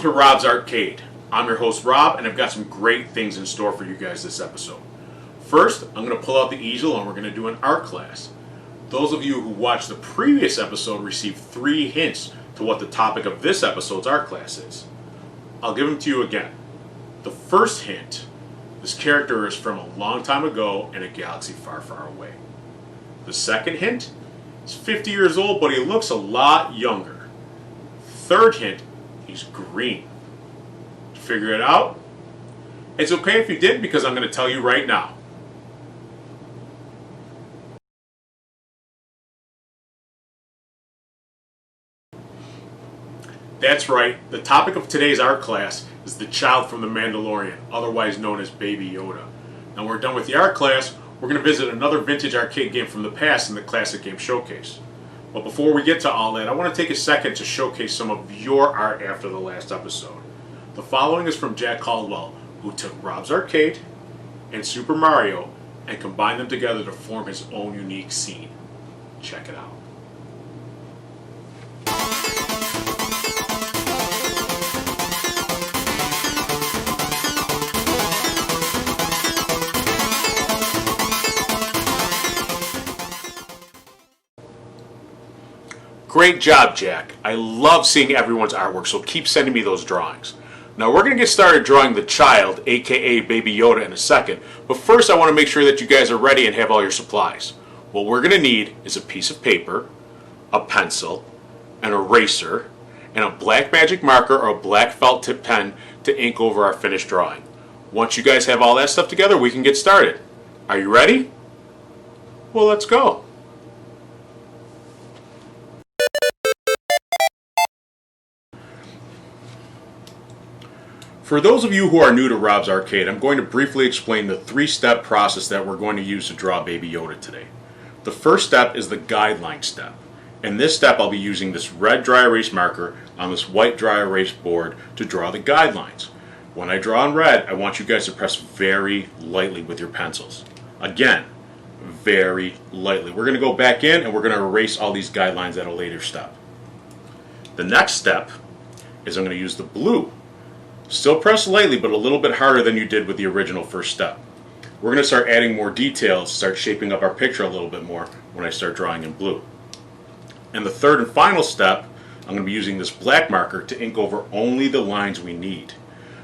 to Rob's Arcade. I'm your host Rob, and I've got some great things in store for you guys this episode. First, I'm going to pull out the easel and we're going to do an art class. Those of you who watched the previous episode received 3 hints to what the topic of this episode's art class is. I'll give them to you again. The first hint, this character is from a long time ago in a galaxy far, far away. The second hint, he's 50 years old, but he looks a lot younger. Third hint, he's green. Did you figure it out? It's okay if you didn't, because I'm going to tell you right now. That's right, the topic of today's art class is the child from the Mandalorian, otherwise known as Baby Yoda. Now we're done with the art class, we're going to visit another vintage arcade game from the past in the Classic Game Showcase. But before we get to all that, I want to take a second to showcase some of your art after the last episode. The following is from Jack Caldwell, who took Rob's Arcade and Super Mario and combined them together to form his own unique scene. Check it out. Great job, Jack. I love seeing everyone's artwork, so keep sending me those drawings. Now we're going to get started drawing the child, aka Baby Yoda, in a second, but first I want to make sure that you guys are ready and have all your supplies. What we're going to need is a piece of paper, a pencil, an eraser, and a black magic marker or a black felt tip pen to ink over our finished drawing. Once you guys have all that stuff together, we can get started. Are you ready? Well, let's go. For those of you who are new to Rob's Arcade, I'm going to briefly explain the 3-step process that we're going to use to draw Baby Yoda today. The first step is the guideline step. In this step, I'll be using this red dry erase marker on this white dry erase board to draw the guidelines. When I draw in red, I want you guys to press very lightly with your pencils. Again, very lightly. We're going to go back in and we're going to erase all these guidelines at a later step. The next step is I'm going to use the blue. Still press lightly, but a little bit harder than you did with the original first step. We're going to start adding more details, start shaping up our picture a little bit more when I start drawing in blue. And the third and final step, I'm going to be using this black marker to ink over only the lines we need.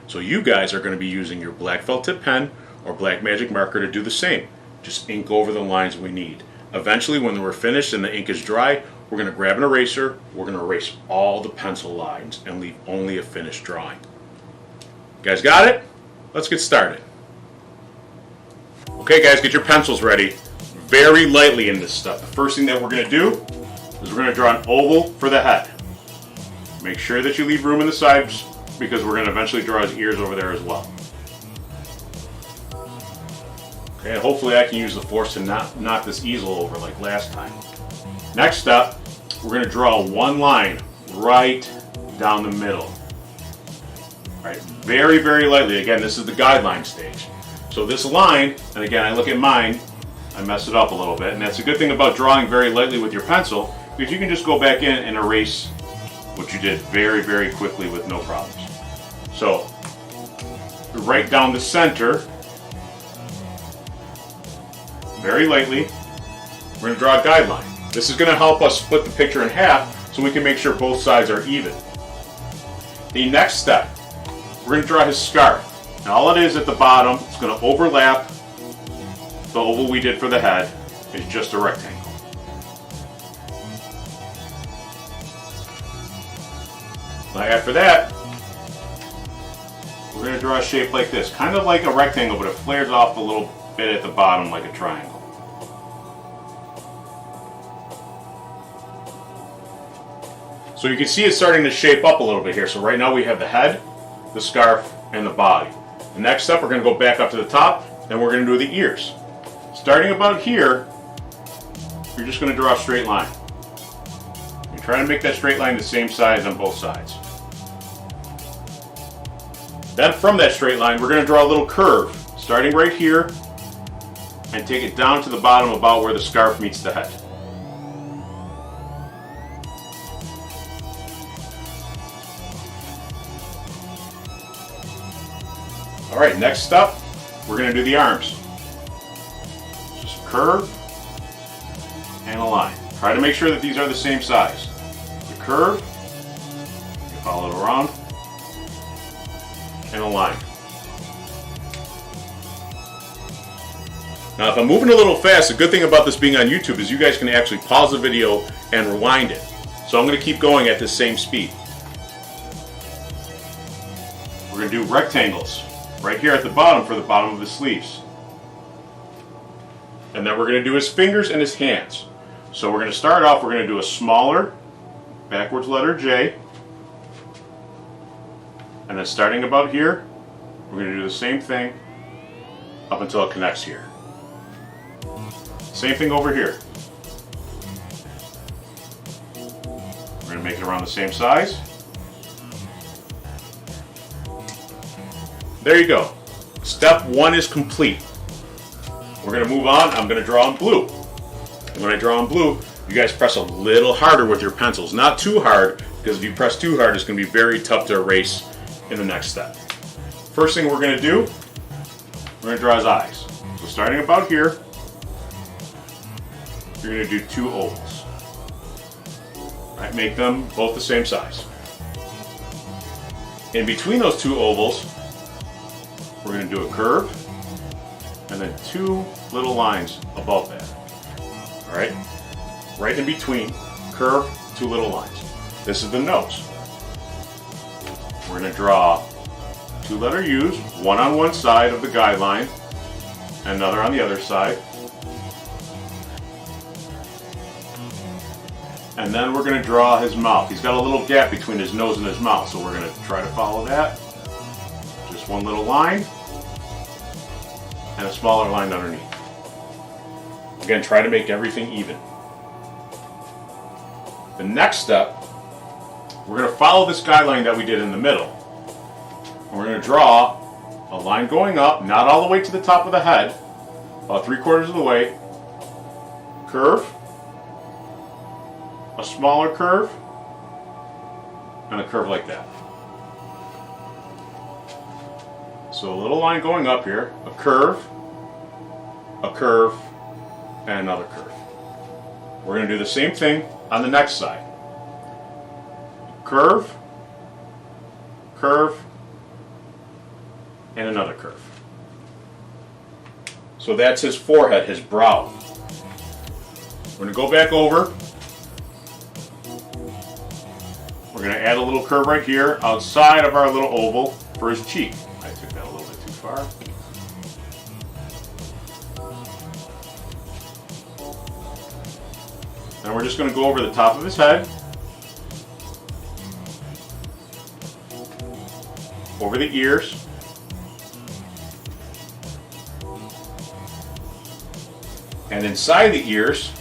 So you guys are going to be using your black felt tip pen or black magic marker to do the same. Just ink over the lines we need. Eventually, when we're finished and the ink is dry, we're going to grab an eraser, we're going to erase all the pencil lines and leave only a finished drawing. You guys got it? Let's get started. Okay guys, get your pencils ready. Very lightly in this stuff. The first thing that we're going to do is we're going to draw an oval for the head. Make sure that you leave room in the sides because we're going to eventually draw his ears over there as well. Okay, hopefully I can use the force to not knock this easel over like last time. Next up, we're going to draw one line right down the middle. Alright, very, very lightly. Again, this is the guideline stage. So this line, and again, I look at mine, I messed it up a little bit, and that's a good thing about drawing very lightly with your pencil, because you can just go back in and erase what you did very, very quickly with no problems. So, right down the center, very lightly, we're going to draw a guideline. This is going to help us split the picture in half so we can make sure both sides are even. The next step, we're going to draw his scarf. And all it is at the bottom, it's going to overlap the oval we did for the head. It's just a rectangle. Now after that, we're going to draw a shape like this. Kind of like a rectangle, but it flares off a little bit at the bottom like a triangle. So you can see it's starting to shape up a little bit here. So right now we have the head, the scarf, and the body. The next step, we're going to go back up to the top, and we're going to do the ears. Starting about here, you're just going to draw a straight line. You're trying to make that straight line the same size on both sides. Then from that straight line, we're going to draw a little curve, starting right here, and take it down to the bottom about where the scarf meets the head. Alright, next up, we're going to do the arms. Just curve and a line. Try to make sure that these are the same size. The curve, you follow it around, and a line. Now if I'm moving a little fast, the good thing about this being on YouTube is you guys can actually pause the video and rewind it. So I'm going to keep going at this same speed. We're going to do rectangles right here at the bottom for the bottom of the sleeves. And then we're going to do his fingers and his hands. So we're going to start off, we're going to do a smaller backwards letter J. And then starting about here, we're going to do the same thing up until it connects here. Same thing over here. We're going to make it around the same size. There you go. Step 1 is complete. We're going to move on. I'm going to draw in blue. And when I draw in blue, you guys press a little harder with your pencils. Not too hard, because if you press too hard, it's going to be very tough to erase in the next step. First thing we're going to do, we're going to draw his eyes. So starting about here, you're going to do 2 ovals. Right, make them both the same size. In between those 2 ovals, we're going to do a curve and then 2 little lines above that. Alright? Right in between, curve, 2 little lines. This is the nose. We're going to draw 2 letter U's, one on one side of the guideline, and another on the other side. And then we're going to draw his mouth. He's got a little gap between his nose and his mouth, so we're going to try to follow that. Just one little line, and a smaller line underneath. Again, try to make everything even. The next step, we're going to follow this guideline that we did in the middle. And we're going to draw a line going up, not all the way to the top of the head, about 3/4 of the way, curve, a smaller curve, and a curve like that. So a little line going up here, a curve, and another curve. We're going to do the same thing on the next side. Curve, curve, and another curve. So that's his forehead, his brow. We're going to go back over. We're going to add a little curve right here outside of our little oval for his cheek. I took that a little bit too far. And we're just going to go over the top of his head, over the ears, and inside the ears,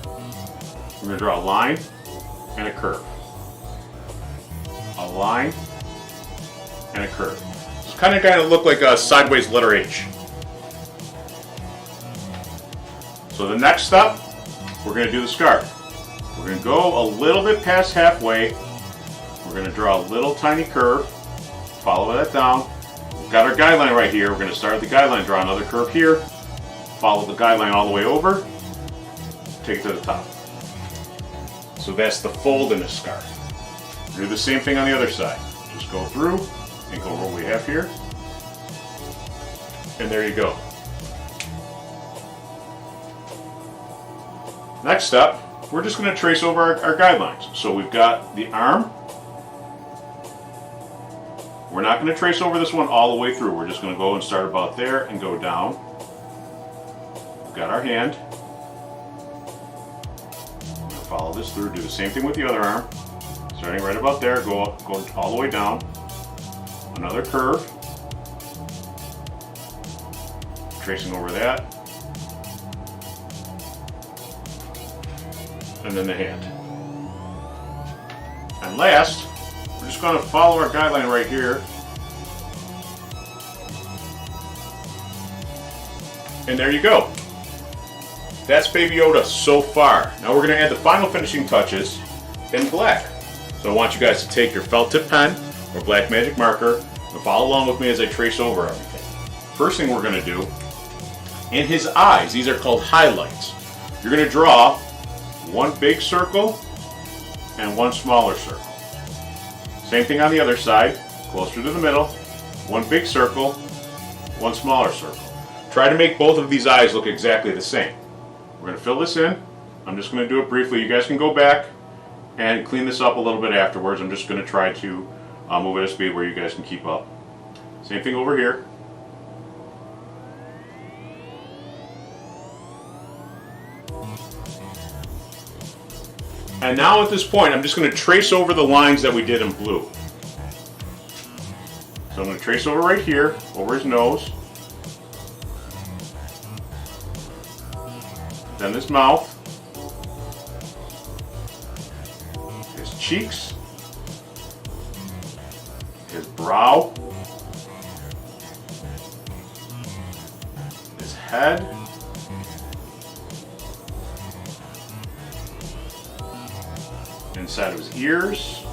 we're going to draw a line and a curve. A line and a curve. It's kind of look like a sideways letter H. So the next step, we're going to do the scarf. We're going to go a little bit past halfway. We're going to draw a little tiny curve. Follow that down. We've got our guideline right here. We're going to start at the guideline, draw another curve here. Follow the guideline all the way over. Take it to the top. So that's the fold in a scarf. Do the same thing on the other side. Just go through and go over what we have here. And there you go. Next step, we're just going to trace over our guidelines. So we've got the arm. We're not going to trace over this one all the way through. We're just going to go and start about there and go down. We've got our hand. We're going to follow this through, do the same thing with the other arm. Starting right about there, go up, go all the way down. Another curve. Tracing over that. And then the hand. And last, we're just going to follow our guideline right here. And there you go. That's Baby Yoda so far. Now we're going to add the final finishing touches in black. So I want you guys to take your felt tip pen or black magic marker Now follow along with me as I trace over everything. First thing we're going to do, in his eyes, these are called highlights. You're going to draw one big circle and one smaller circle. Same thing on the other side, closer to the middle, one big circle, one smaller circle. Try to make both of these eyes look exactly the same. We're going to fill this in. I'm just going to do it briefly. You guys can go back and clean this up a little bit afterwards. I'm just going to try to move at a speed where you guys can keep up. Same thing over here. And now at this point, I'm just going to trace over the lines that we did in blue. So I'm going to trace over right here, over his nose. Then his mouth. His cheeks. His brow. His head. Inside of his ears.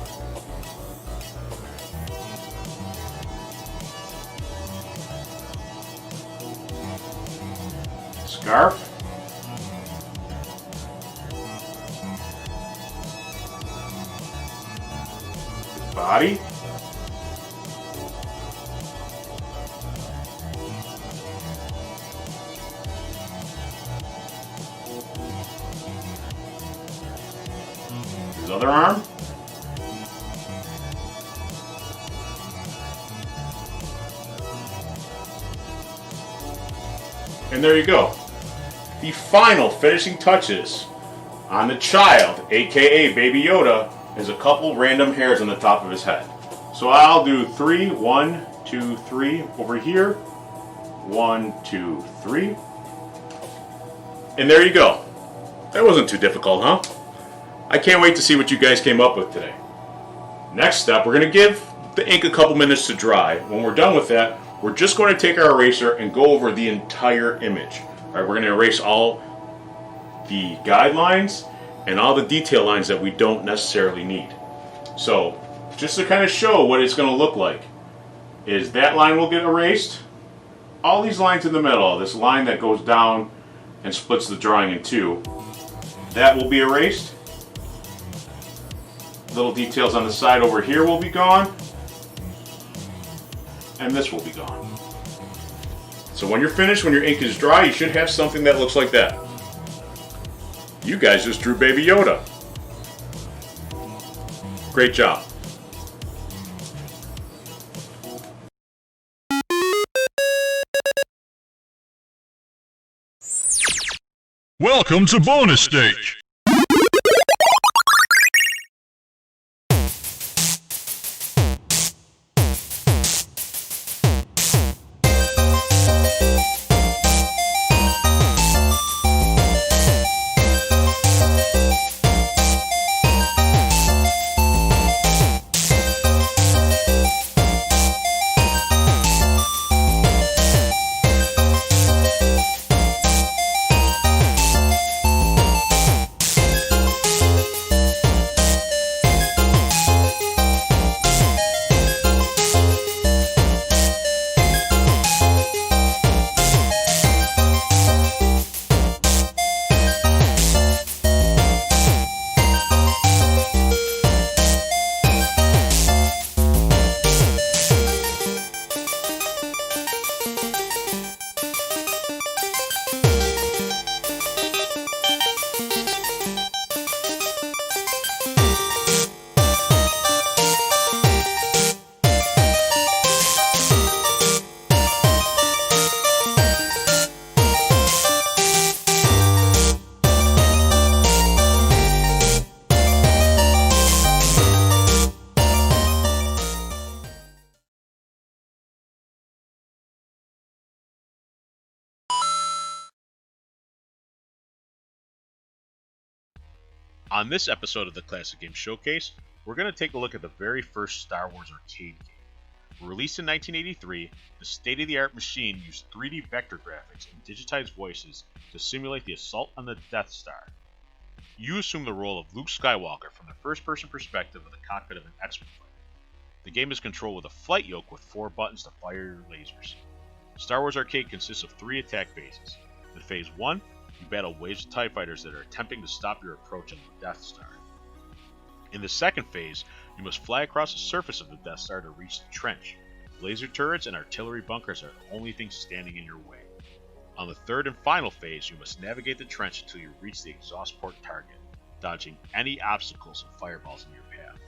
Scarf. His body. His other arm. And there you go. The final finishing touches on the child, aka Baby Yoda, is a couple random hairs on the top of his head. So I'll do 3, 1, 2, 3 over here. 1, 2, 3. And there you go. That wasn't too difficult, huh? I can't wait to see what you guys came up with today. Next step, we're going to give the ink a couple minutes to dry. When we're done with that, we're just going to take our eraser and go over the entire image. All right, we're going to erase all the guidelines and all the detail lines that we don't necessarily need. So, just to kind of show what it's going to look like, is that line will get erased. All these lines in the middle, this line that goes down and splits the drawing in two, that will be erased. Little details on the side over here will be gone. And this will be gone. So when you're finished, when your ink is dry, you should have something that looks like that. You guys just drew Baby Yoda. Great job. Welcome to bonus stage. On this episode of the Classic Game Showcase, we're going to take a look at the very first Star Wars arcade game. Released in 1983, the state-of-the-art machine used 3D vector graphics and digitized voices to simulate the assault on the Death Star. You assume the role of Luke Skywalker from the first-person perspective of the cockpit of an X-Wing fighter. The game is controlled with a flight yoke with 4 buttons to fire your lasers. Star Wars Arcade consists of 3 attack phases. In Phase 1, you battle waves of TIE fighters that are attempting to stop your approach on the Death Star. In the second phase, you must fly across the surface of the Death Star to reach the trench. Laser turrets and artillery bunkers are the only things standing in your way. On the third and final phase, you must navigate the trench until you reach the exhaust port target, dodging any obstacles and fireballs in your path.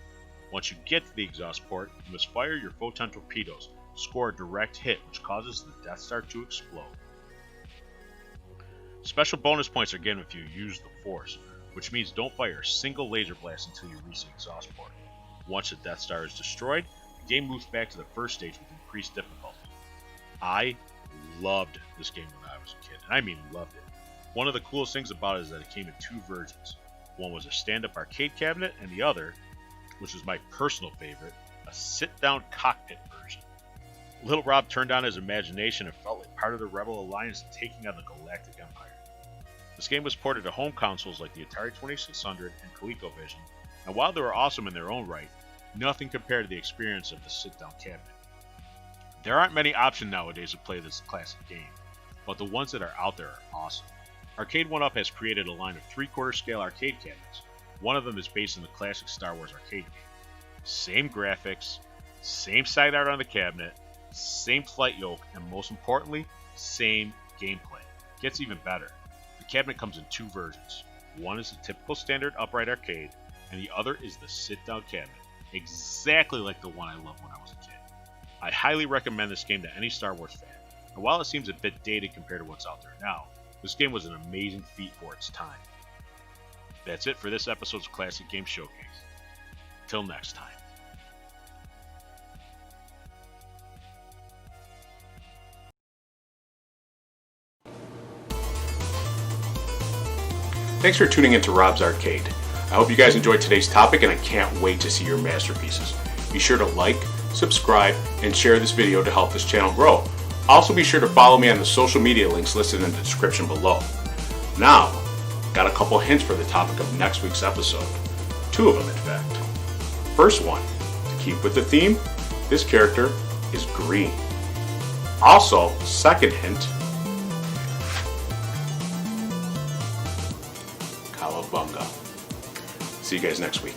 Once you get to the exhaust port, you must fire your photon torpedoes, score a direct hit which causes the Death Star to explode. Special bonus points are given if you use the Force, which means don't fire a single laser blast until you reach the exhaust port. Once the Death Star is destroyed, the game moves back to the first stage with increased difficulty. I loved this game when I was a kid, and I mean loved it. One of the coolest things about it is that it came in 2 versions. One was a stand-up arcade cabinet, and the other, which was my personal favorite, a sit-down cockpit version. Little Rob turned on his imagination and felt like part of the Rebel Alliance taking on the Galactic Empire. This game was ported to home consoles like the Atari 2600 and ColecoVision, and while they were awesome in their own right, nothing compared to the experience of the sit-down cabinet. There aren't many options nowadays to play this classic game, but the ones that are out there are awesome. Arcade 1UP has created a line of 3/4 scale arcade cabinets. One of them is based on the classic Star Wars arcade game. Same graphics, same side art on the cabinet, same flight yoke, and most importantly, same gameplay. It gets even better. The cabinet comes in 2 versions. One is the typical standard upright arcade, and the other is the sit-down cabinet, exactly like the one I loved when I was a kid. I highly recommend this game to any Star Wars fan, and while it seems a bit dated compared to what's out there now, this game was an amazing feat for its time. That's it for this episode's Classic Game Showcase. Till next time. Thanks for tuning into Rob's Arcade. I hope you guys enjoyed today's topic, and I can't wait to see your masterpieces. Be sure to like, subscribe, and share this video to help this channel grow. Also be sure to follow me on the social media links listed in the description below. Now, got a couple hints for the topic of next week's episode. 2 of them, in fact. First one, to keep with the theme, this character is green. Also, second hint, Cowabunga. See you guys next week.